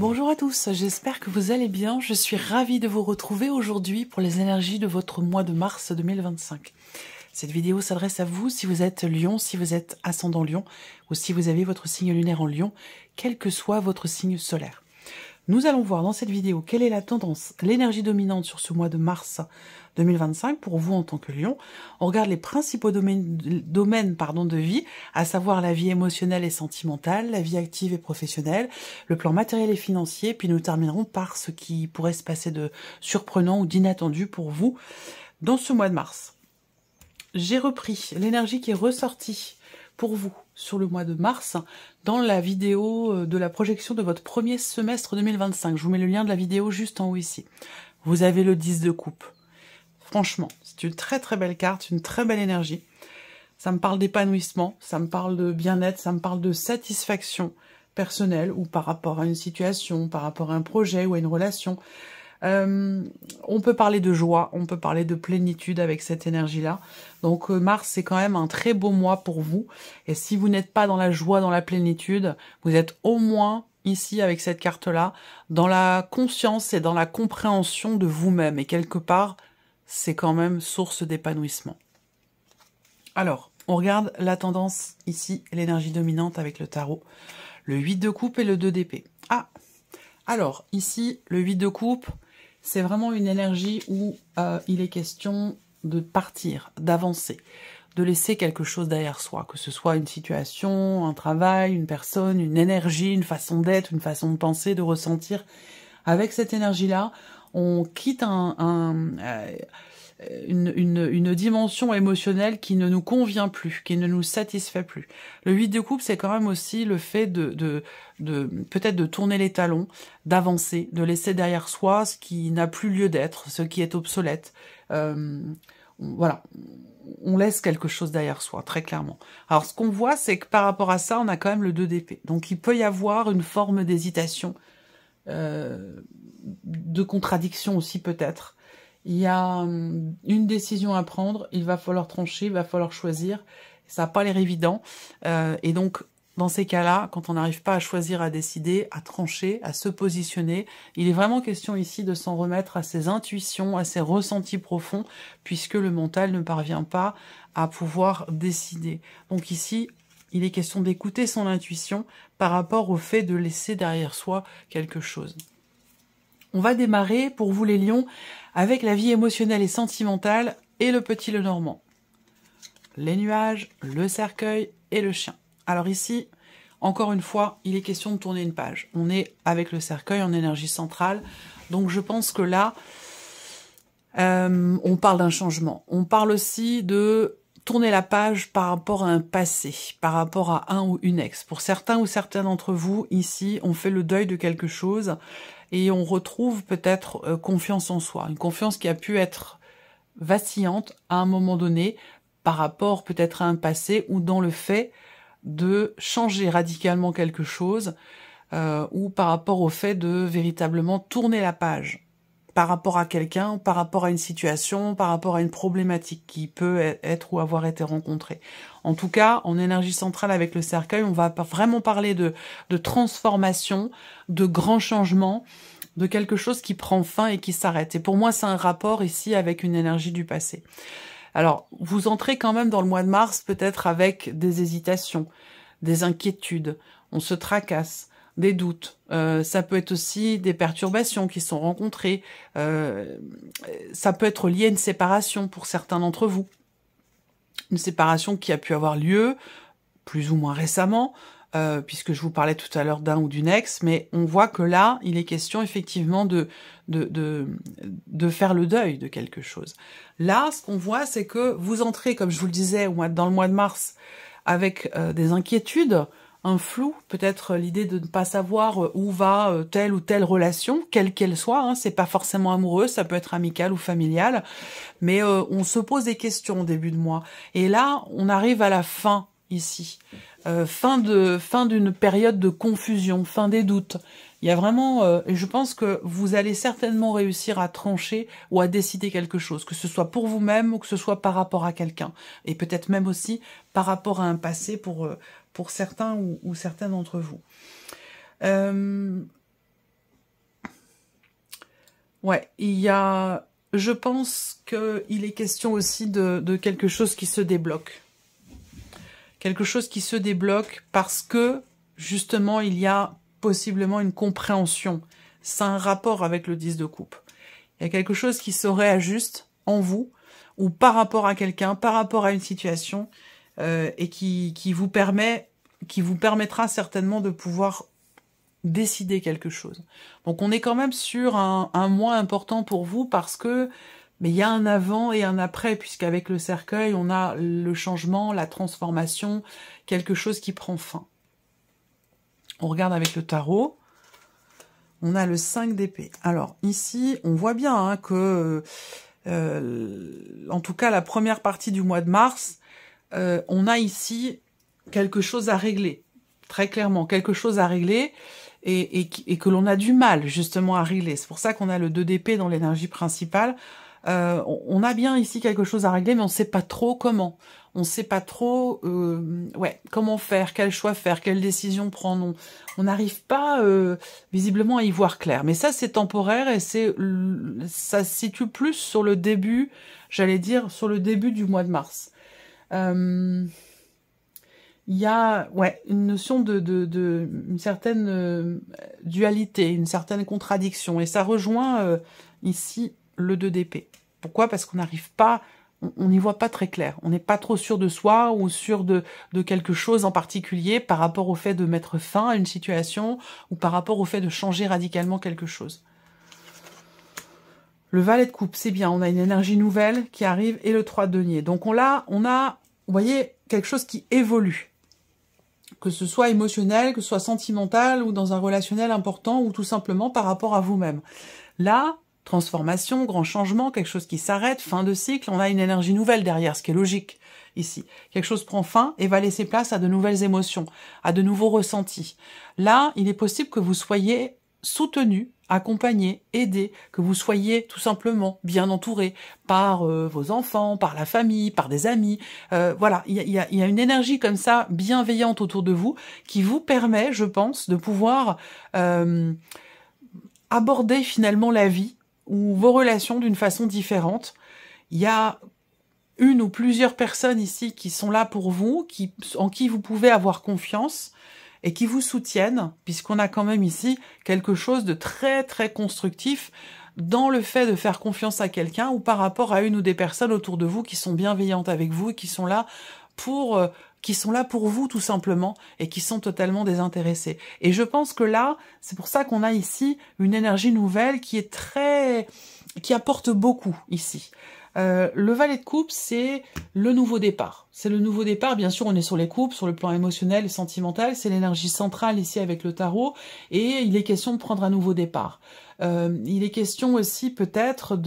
Bonjour à tous, j'espère que vous allez bien. Je suis ravie de vous retrouver aujourd'hui pour les énergies de votre mois de mars 2025. Cette vidéo s'adresse à vous si vous êtes Lion, si vous êtes ascendant Lion ou si vous avez votre signe lunaire en Lion, quel que soit votre signe solaire. Nous allons voir dans cette vidéo quelle est la tendance, l'énergie dominante sur ce mois de mars 2025 pour vous en tant que Lion. On regarde les principaux domaines de vie, à savoir la vie émotionnelle et sentimentale, la vie active et professionnelle, le plan matériel et financier, puis nous terminerons par ce qui pourrait se passer de surprenant ou d'inattendu pour vous dans ce mois de mars. J'ai repris l'énergie qui est ressortie pour vous sur le mois de mars dans la vidéo de la projection de votre premier semestre 2025. Je vous mets le lien de la vidéo juste en haut ici. Vous avez le 10 de coupe. Franchement, c'est une très très belle carte, une très belle énergie. Ça me parle d'épanouissement, ça me parle de bien-être, ça me parle de satisfaction personnelle ou par rapport à une situation, par rapport à un projet ou à une relation. On peut parler de joie, on peut parler de plénitude avec cette énergie-là. Donc mars, c'est quand même un très beau mois pour vous. Et si vous n'êtes pas dans la joie, dans la plénitude, vous êtes au moins ici avec cette carte-là, dans la conscience et dans la compréhension de vous-même. Et quelque part, c'est quand même source d'épanouissement. Alors, on regarde la tendance ici, l'énergie dominante avec le tarot. Le 8 de coupe et le 2 d'épée. Ah, alors ici, le 8 de coupe, c'est vraiment une énergie où il est question de partir, d'avancer, de laisser quelque chose derrière soi, que ce soit une situation, un travail, une personne, une énergie, une façon d'être, une façon de penser, de ressentir. Avec cette énergie-là, on quitte une dimension émotionnelle qui ne nous convient plus, qui ne nous satisfait plus. Le 8 de coupe, c'est quand même aussi le fait de peut-être de tourner les talons, d'avancer, de laisser derrière soi ce qui n'a plus lieu d'être, ce qui est obsolète. Voilà, on laisse quelque chose derrière soi, très clairement. Alors ce qu'on voit, c'est que par rapport à ça, on a quand même le 2 d'épée. Donc il peut y avoir une forme d'hésitation, de contradiction aussi peut-être. Il y a une décision à prendre, il va falloir trancher, il va falloir choisir. Ça n'a pas l'air évident. Et donc, dans ces cas-là, quand on n'arrive pas à choisir, à décider, à trancher, à se positionner, il est vraiment question ici de s'en remettre à ses intuitions, à ses ressentis profonds, puisque le mental ne parvient pas à pouvoir décider. Donc ici, il est question d'écouter son intuition par rapport au fait de laisser derrière soi quelque chose. On va démarrer, pour vous les lions, avec la vie émotionnelle et sentimentale et le petit Lenormand. Les nuages, le cercueil et le chien. Alors ici, encore une fois, il est question de tourner une page. On est avec le cercueil en énergie centrale, donc je pense que là, on parle d'un changement. On parle aussi de tourner la page par rapport à un passé, par rapport à un ou une ex. Pour certains ou certaines d'entre vous, ici, on fait le deuil de quelque chose et on retrouve peut-être confiance en soi. Une confiance qui a pu être vacillante à un moment donné par rapport peut-être à un passé ou dans le fait de changer radicalement quelque chose ou par rapport au fait de véritablement tourner la page par rapport à quelqu'un, par rapport à une situation, par rapport à une problématique qui peut être ou avoir été rencontrée. En tout cas, en énergie centrale avec le cercueil, on va vraiment parler de transformation, de grands changements, de quelque chose qui prend fin et qui s'arrête. Et pour moi, c'est un rapport ici avec une énergie du passé. Alors, vous entrez quand même dans le mois de mars peut-être avec des hésitations, des inquiétudes, on se tracasse, des doutes. Ça peut être aussi des perturbations qui sont rencontrées. Ça peut être lié à une séparation pour certains d'entre vous. Une séparation qui a pu avoir lieu plus ou moins récemment, puisque je vous parlais tout à l'heure d'un ou d'une ex, mais on voit que là, il est question effectivement de faire le deuil de quelque chose. Là, ce qu'on voit, c'est que vous entrez, comme je vous le disais, dans le mois de mars, avec des inquiétudes, un flou, peut-être l'idée de ne pas savoir où va telle ou telle relation, quelle qu'elle soit, hein, c'est pas forcément amoureux, ça peut être amical ou familial, mais on se pose des questions au début de mois. Et là, on arrive à la fin, ici. Fin d'une période de confusion, fin des doutes. Il y a vraiment, et je pense que vous allez certainement réussir à trancher ou à décider quelque chose, que ce soit pour vous-même ou que ce soit par rapport à quelqu'un. Et peut-être même aussi par rapport à un passé pour certains ou certaines d'entre vous. Ouais, je pense qu'il est question aussi de quelque chose qui se débloque. Quelque chose qui se débloque parce que, justement, il y a possiblement une compréhension. C'est un rapport avec le 10 de coupe. Il y a quelque chose qui se réajuste en vous, ou par rapport à quelqu'un, par rapport à une situation, et qui vous permettra certainement de pouvoir décider quelque chose. Donc on est quand même sur un mois important pour vous parce que mais il y a un avant et un après, puisqu'avec le cercueil, on a le changement, la transformation, quelque chose qui prend fin. On regarde avec le tarot. On a le 5 d'épée. Alors ici, on voit bien hein, que, en tout cas la première partie du mois de mars, on a ici quelque chose à régler. Très clairement, quelque chose à régler. Et que l'on a du mal justement à régler. C'est pour ça qu'on a le 2 d'épée dans l'énergie principale. On a bien ici quelque chose à régler, mais on ne sait pas trop comment. On ne sait pas trop comment faire, quel choix faire, quelle décision prendre. On n'arrive pas visiblement à y voir clair. Mais ça, c'est temporaire et ça se situe plus sur le début, j'allais dire, sur le début du mois de mars. Il y a une notion une certaine dualité, une certaine contradiction. Et ça rejoint ici le 2 d'épée. Pourquoi? Parce qu'on n'arrive pas, on n'y voit pas très clair. On n'est pas trop sûr de soi ou sûr de quelque chose en particulier par rapport au fait de mettre fin à une situation ou par rapport au fait de changer radicalement quelque chose. Le valet de coupe, c'est bien. On a une énergie nouvelle qui arrive et le 3 de denier. Donc on a, vous voyez, quelque chose qui évolue. Que ce soit émotionnel, que ce soit sentimental ou dans un relationnel important ou tout simplement par rapport à vous-même. Là, transformation, grand changement, quelque chose qui s'arrête, fin de cycle, on a une énergie nouvelle derrière, ce qui est logique ici. Quelque chose prend fin et va laisser place à de nouvelles émotions, à de nouveaux ressentis. Là, il est possible que vous soyez soutenu, accompagné, aidé, que vous soyez tout simplement bien entouré par vos enfants, par la famille, par des amis. Voilà, il y a une énergie comme ça, bienveillante autour de vous, qui vous permet, je pense, de pouvoir aborder finalement la vie ou vos relations d'une façon différente. Il y a une ou plusieurs personnes ici qui sont là pour vous, en qui vous pouvez avoir confiance et qui vous soutiennent, puisqu'on a quand même ici quelque chose de très très constructif dans le fait de faire confiance à quelqu'un ou par rapport à une ou des personnes autour de vous qui sont bienveillantes avec vous et qui sont là pour vous tout simplement et qui sont totalement désintéressés. Et je pense que là, c'est pour ça qu'on a ici une énergie nouvelle qui apporte beaucoup ici. Le valet de coupe, c'est le nouveau départ. C'est le nouveau départ, bien sûr, on est sur les coupes, sur le plan émotionnel et sentimental, c'est l'énergie centrale ici avec le tarot, et il est question de prendre un nouveau départ. Il est question aussi peut-être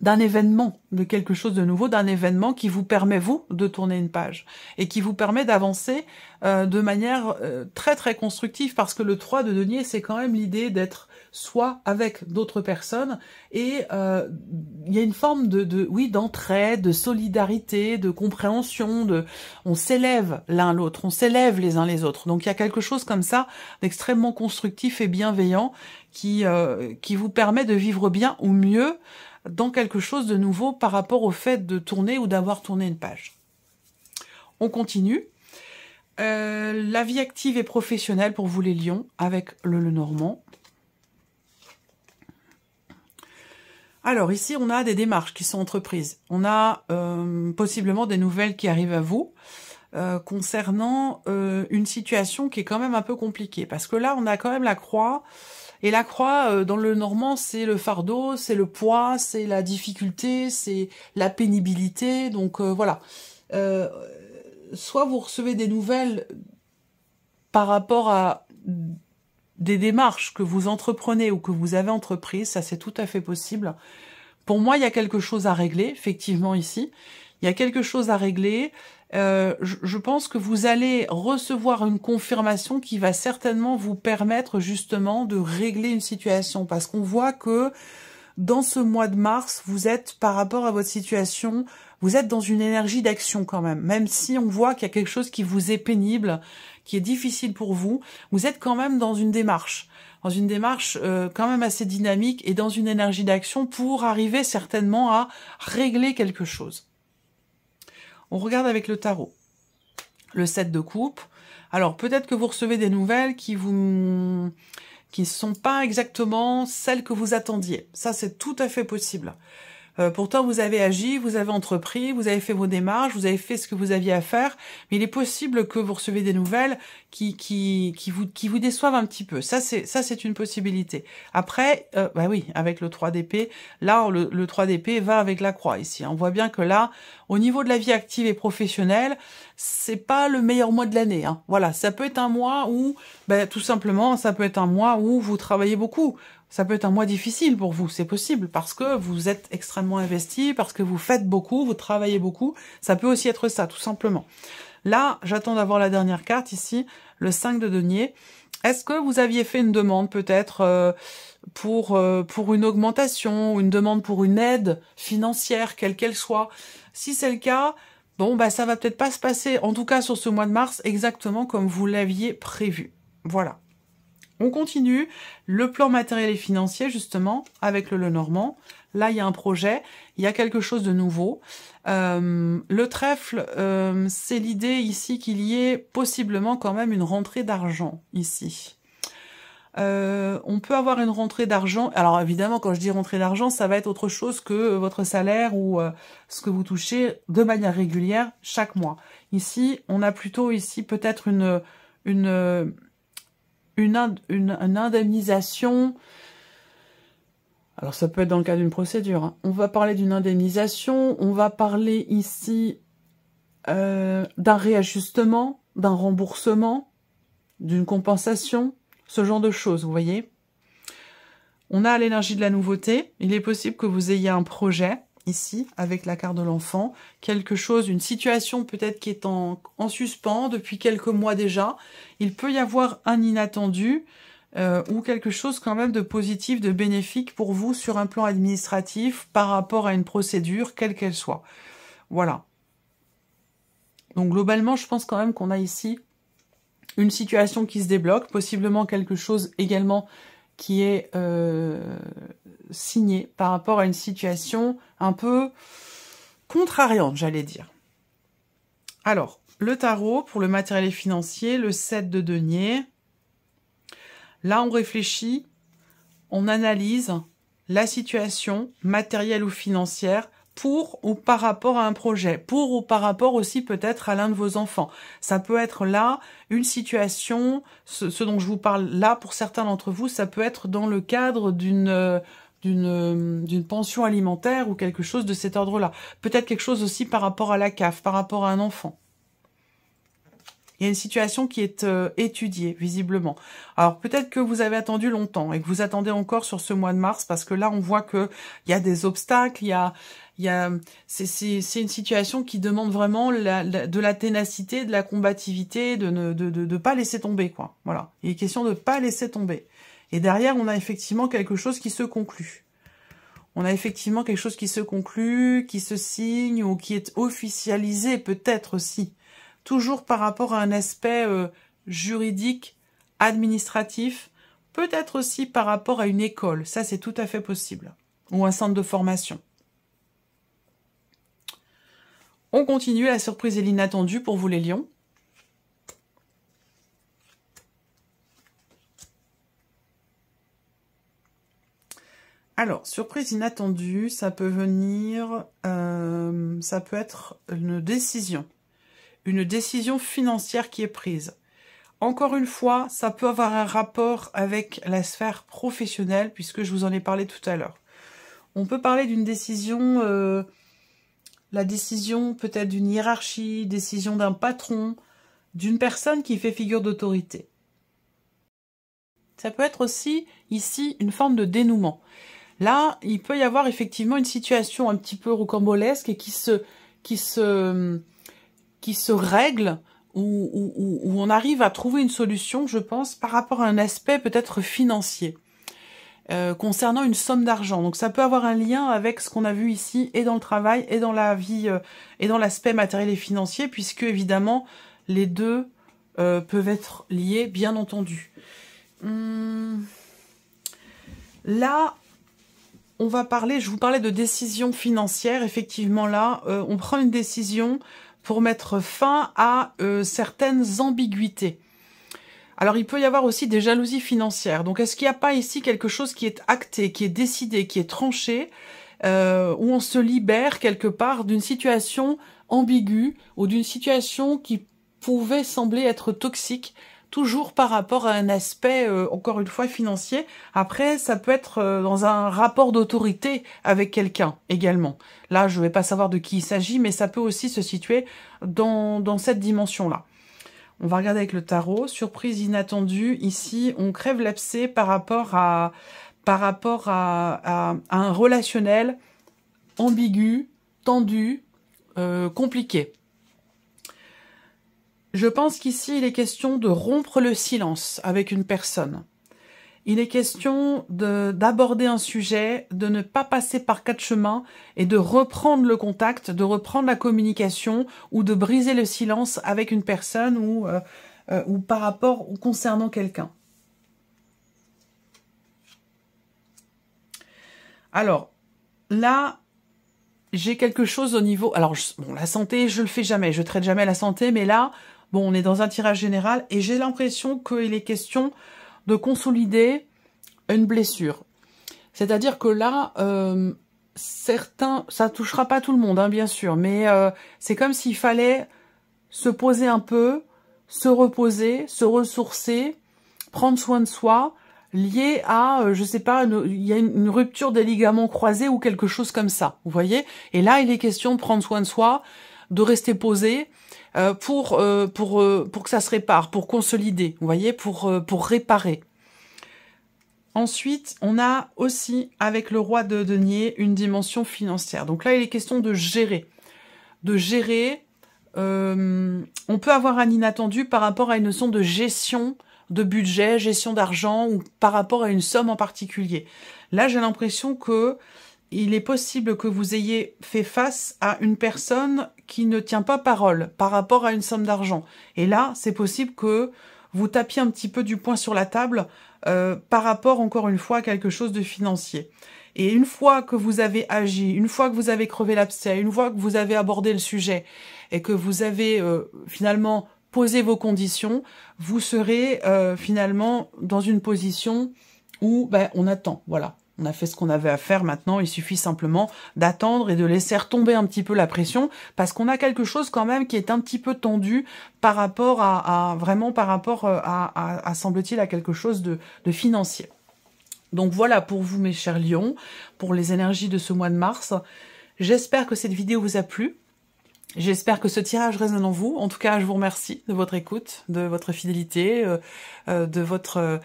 d'un événement, de quelque chose de nouveau, d'un événement qui vous permet, vous, de tourner une page et qui vous permet d'avancer de manière très très constructive, parce que le 3 de denier, c'est quand même l'idée d'être soit avec d'autres personnes et il y a une forme d'entraide, de solidarité, de compréhension, on s'élève l'un l'autre, on s'élève les uns les autres. Donc il y a quelque chose comme ça d'extrêmement constructif et bienveillant qui vous permet de vivre bien ou mieux dans quelque chose de nouveau par rapport au fait de tourner ou d'avoir tourné une page. On continue. La vie active et professionnelle pour vous les lions avec le Lenormand. Alors ici, on a des démarches qui sont entreprises. On a possiblement des nouvelles qui arrivent à vous concernant une situation qui est quand même un peu compliquée. Parce que là, on a quand même la croix. Et la croix, dans le Normand, c'est le fardeau, c'est le poids, c'est la difficulté, c'est la pénibilité. Donc voilà. Soit vous recevez des nouvelles par rapport à des démarches que vous entreprenez ou que vous avez entreprises, ça c'est tout à fait possible. Pour moi, il y a quelque chose à régler, effectivement, ici. Il y a quelque chose à régler. Je pense que vous allez recevoir une confirmation qui va certainement vous permettre justement de régler une situation. Parce qu'on voit que dans ce mois de mars, vous êtes, par rapport à votre situation, vous êtes dans une énergie d'action quand même si on voit qu'il y a quelque chose qui vous est pénible, qui est difficile pour vous, vous êtes quand même dans une démarche quand même assez dynamique et dans une énergie d'action pour arriver certainement à régler quelque chose. On regarde avec le tarot. Le 7 de coupe. Alors, peut-être que vous recevez des nouvelles qui ne sont pas exactement celles que vous attendiez. Ça, c'est tout à fait possible. Pourtant, vous avez agi, vous avez entrepris, vous avez fait vos démarches, vous avez fait ce que vous aviez à faire, mais il est possible que vous recevez des nouvelles qui vous déçoivent un petit peu. Ça, c'est une possibilité. Après, bah oui, avec le 3 d'épée, là, le 3 d'épée va avec la croix ici. On voit bien que là, au niveau de la vie active et professionnelle, c'est pas le meilleur mois de l'année. Hein. Voilà, ça peut être un mois où, tout simplement, ça peut être un mois où vous travaillez beaucoup. Ça peut être un mois difficile pour vous, c'est possible, parce que vous êtes extrêmement investi, parce que vous faites beaucoup, vous travaillez beaucoup. Ça peut aussi être ça, tout simplement. Là, j'attends d'avoir la dernière carte ici, le 5 de denier. Est-ce que vous aviez fait une demande peut-être pour une augmentation, ou une demande pour une aide financière, quelle qu'elle soit? Si c'est le cas, bon, ça va peut-être pas se passer, en tout cas sur ce mois de mars, exactement comme vous l'aviez prévu. Voilà. On continue, le plan matériel et financier, justement, avec le Lenormand. Là, il y a un projet, il y a quelque chose de nouveau. Le trèfle, c'est l'idée ici qu'il y ait possiblement quand même une rentrée d'argent, ici. On peut avoir une rentrée d'argent. Alors, évidemment, quand je dis rentrée d'argent, ça va être autre chose que votre salaire ou ce que vous touchez de manière régulière chaque mois. Ici, on a plutôt ici peut-être une indemnisation. Alors ça peut être dans le cas d'une procédure. Hein. On va parler d'une indemnisation, on va parler ici d'un réajustement, d'un remboursement, d'une compensation, ce genre de choses, vous voyez. On a l'énergie de la nouveauté. Il est possible que vous ayez un projet, ici, avec la carte de l'enfant, quelque chose, une situation peut-être qui est en suspens depuis quelques mois déjà. Il peut y avoir un inattendu ou quelque chose quand même de positif, de bénéfique pour vous sur un plan administratif par rapport à une procédure, quelle qu'elle soit. Voilà. Donc globalement, je pense quand même qu'on a ici une situation qui se débloque, possiblement quelque chose également qui est signé par rapport à une situation un peu contrariante, j'allais dire. Alors, le tarot, pour le matériel financier, le 7 de denier. Là, on réfléchit, on analyse la situation matérielle ou financière pour ou par rapport à un projet, pour ou par rapport aussi peut-être à l'un de vos enfants. Ça peut être là une situation, ce dont je vous parle là, pour certains d'entre vous, ça peut être dans le cadre d'une pension alimentaire ou quelque chose de cet ordre-là. Peut-être quelque chose aussi par rapport à la CAF, par rapport à un enfant. Il y a une situation qui est étudiée, visiblement. Alors, peut-être que vous avez attendu longtemps et que vous attendez encore sur ce mois de mars, parce que là, on voit qu'il y a des obstacles, c'est une situation qui demande vraiment de la ténacité, de la combativité, de ne pas laisser tomber, quoi. Voilà. Il est question de ne pas laisser tomber. Et derrière, on a effectivement quelque chose qui se conclut. On a effectivement quelque chose qui se conclut, qui se signe ou qui est officialisé peut-être aussi. Toujours par rapport à un aspect juridique, administratif, peut-être aussi par rapport à une école. Ça, c'est tout à fait possible. Ou un centre de formation. On continue, la surprise et l'inattendu pour vous les lions. Alors, surprise inattendue, ça peut venir, ça peut être une décision financière qui est prise. Encore une fois, ça peut avoir un rapport avec la sphère professionnelle, puisque je vous en ai parlé tout à l'heure. On peut parler d'une décision, la décision peut-être d'une hiérarchie, décision d'un patron, d'une personne qui fait figure d'autorité. Ça peut être aussi, ici, une forme de dénouement. Là, il peut y avoir effectivement une situation un petit peu rocambolesque et qui se règle, où on arrive à trouver une solution, je pense, par rapport à un aspect peut-être financier. concernant une somme d'argent. Donc ça peut avoir un lien avec ce qu'on a vu ici, et dans le travail, et dans la vie, et dans l'aspect matériel et financier, puisque évidemment, les deux peuvent être liés, bien entendu. Là, on va parler, je vous parlais de décision financière. Effectivement, là, on prend une décision pour mettre fin à certaines ambiguïtés. Alors, il peut y avoir aussi des jalousies financières. Donc, est-ce qu'il n'y a pas ici quelque chose qui est acté, qui est décidé, qui est tranché, où on se libère quelque part d'une situation ambiguë ou d'une situation qui pouvait sembler être toxique, toujours par rapport à un aspect, encore une fois, financier. Après, ça peut être dans un rapport d'autorité avec quelqu'un également. Là, je ne vais pas savoir de qui il s'agit, mais ça peut aussi se situer dans cette dimension-là. On va regarder avec le tarot. Surprise inattendue. Ici, on crève l'abcès par rapport à un relationnel ambigu, tendu, compliqué. Je pense qu'ici, il est question de rompre le silence avec une personne. Il est question d'aborder un sujet, de ne pas passer par 4 chemins et de reprendre le contact, de reprendre la communication ou de briser le silence avec une personne ou par rapport ou concernant quelqu'un. Alors, là, j'ai quelque chose au niveau... Alors, bon, la santé, je le fais jamais, je traite jamais la santé, mais là, bon, on est dans un tirage général et j'ai l'impression qu'il est question de consolider une blessure. C'est-à-dire que là, certains, ça touchera pas tout le monde, hein, bien sûr, mais c'est comme s'il fallait se poser un peu, se reposer, se ressourcer, prendre soin de soi, lié à, je sais pas, il y a une rupture des ligaments croisés ou quelque chose comme ça, vous voyez? Et là, il est question de prendre soin de soi, de rester posé, pour que ça se répare, pour consolider, vous voyez, pour réparer. Ensuite, on a aussi, avec le roi de denier, une dimension financière. Donc là, il est question de gérer. De gérer, on peut avoir un inattendu par rapport à une notion de gestion de budget, gestion d'argent, ou par rapport à une somme en particulier. Là, j'ai l'impression que il est possible que vous ayez fait face à une personne qui ne tient pas parole par rapport à une somme d'argent. Et là, c'est possible que vous tapiez un petit peu du poing sur la table par rapport, encore une fois, à quelque chose de financier. Et une fois que vous avez agi, une fois que vous avez crevé l'abcès, une fois que vous avez abordé le sujet et que vous avez finalement posé vos conditions, vous serez finalement dans une position où on attend, voilà. On a fait ce qu'on avait à faire, maintenant il suffit simplement d'attendre et de laisser retomber un petit peu la pression, parce qu'on a quelque chose quand même qui est un petit peu tendu par rapport à semble-t-il, à quelque chose de financier. Donc voilà pour vous mes chers lions, pour les énergies de ce mois de mars. J'espère que cette vidéo vous a plu. J'espère que ce tirage résonne en vous. En tout cas, je vous remercie de votre écoute, de votre fidélité, de votre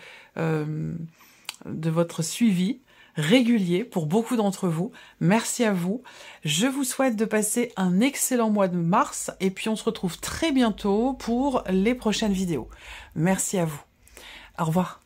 suivi régulier pour beaucoup d'entre vous. Merci à vous. Je vous souhaite de passer un excellent mois de mars et puis on se retrouve très bientôt pour les prochaines vidéos. Merci à vous. Au revoir.